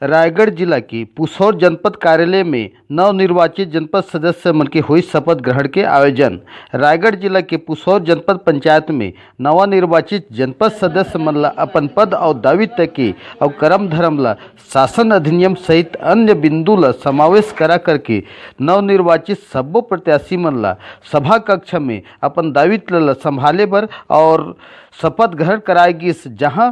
रायगढ़ जिला की पुसौर जनपद कार्यालय में नवनिर्वाचित जनपद सदस्य मन के हुई शपथ ग्रहण के आयोजन। रायगढ़ जिला के पुसौर जनपद पंचायत में नवनिर्वाचित जनपद सदस्य मन ला अपन पद और दायित्व के और कर्म धर्म ला शासन अधिनियम सहित अन्य बिंदु ला समावेश करा करके नवनिर्वाचित सब्बो प्रत्याशी मन ला सभा कक्ष में अपन दायित्व ला संभाले बर और शपथ ग्रहण कराए गिस, जहां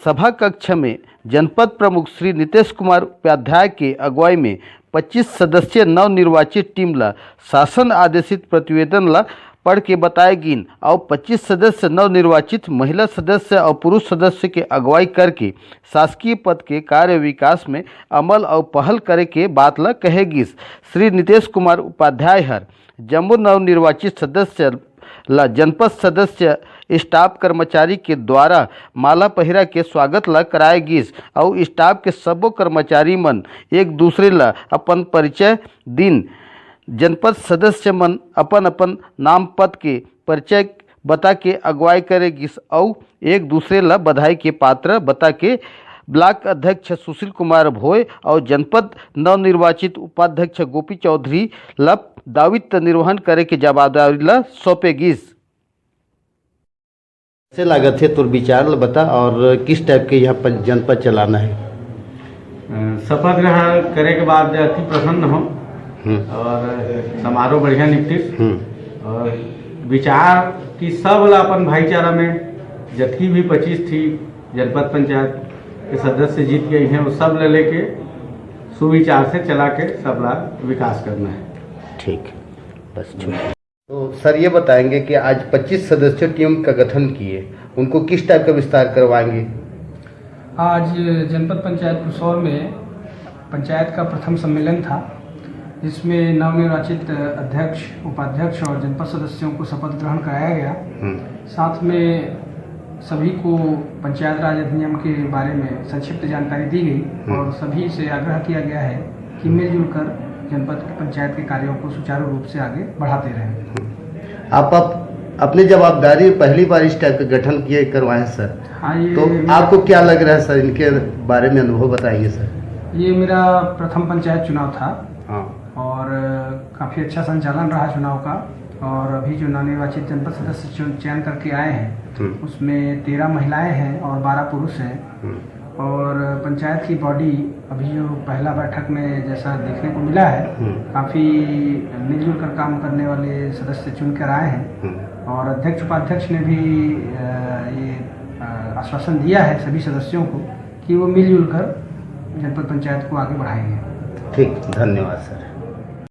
सभा कक्ष में जनपद प्रमुख श्री नीतीश कुमार उपाध्याय के अगुवाई में 25 सदस्यीय नवनिर्वाचित टीम ला शासन आदेशित प्रतिवेदन ला पढ़ के बताए गिन और 25 सदस्य नवनिर्वाचित महिला सदस्य और पुरुष सदस्य के अगुवाई करके शासकीय पद के कार्य विकास में अमल और पहल करे के बात ला कहेगिस। श्री नीतीश कुमार उपाध्याय हर जम्मू नवनिर्वाचित सदस्य ला जनपद सदस्य स्टाफ कर्मचारी के द्वारा माला पहिरा के स्वागत ला कराए गिस और स्टाफ के सबो कर्मचारी मन एक दूसरे ला अपन परिचय दिन। जनपद सदस्य मन अपन अपन नाम पद के परिचय बता के अगुवाई करे गिस और एक दूसरे ला बधाई के पात्र बता के ब्लॉक अध्यक्ष सुशील कुमार भोय और जनपद नवनिर्वाचित उपाध्यक्ष गोपी चौधरी ला दायित्व निर्वहन करे के जवाबदारी ला सौंपे गिस। कैसे लागत है तुर विचार बता और किस टाइप के यहाँ पर जनपद चलाना है? शपथ ग्रहण करे के बाद अति प्रसन्न हो और समारोह बढ़िया निपटी और विचार कि सब ला अपन भाईचारा में जथी भी 25 थी जनपद पंचायत के सदस्य जीत गए हैं, वो सब ले लेके सुविचार से चला के सब ला विकास करना है। ठीक, बस ठीक। तो सर ये बताएंगे कि आज 25 सदस्यों टीम का गठन किए, उनको किस टाइप का विस्तार करवाएंगे? आज जनपद पंचायत पुसौर में पंचायत का प्रथम सम्मेलन था, जिसमें नवनिर्वाचित अध्यक्ष, उपाध्यक्ष और जनपद सदस्यों को शपथ ग्रहण कराया गया। साथ में सभी को पंचायत राज अधिनियम के बारे में संक्षिप्त जानकारी दी गई और सभी से आग्रह किया गया है कि मिलजुल कर जनपद की पंचायत के कार्यों को सुचारू रूप से आगे बढ़ाते रहें। आप अपनी जवाबदारी पहली बार इस टाइप का गठन किए करवाएं सर। हाँ, तो आपको क्या लग रहा है सर, इनके बारे में अनुभव बताइए सर। ये मेरा प्रथम पंचायत चुनाव था। हाँ। और काफ़ी अच्छा संचालन रहा चुनाव का और अभी जो नवनिर्वाचित जनपद सदस्य चयन करके आए हैं उसमें 13 महिलाएं हैं और 12 पुरुष हैं और पंचायत की बॉडी अभी जो पहला बैठक में जैसा देखने को मिला है काफ़ी मिलजुल कर काम करने वाले सदस्य चुनकर आए हैं और अध्यक्ष उपाध्यक्ष ने भी ये आश्वासन दिया है सभी सदस्यों को कि वो मिलजुल कर जनपद पंचायत को आगे बढ़ाएंगे। ठीक, धन्यवाद सर।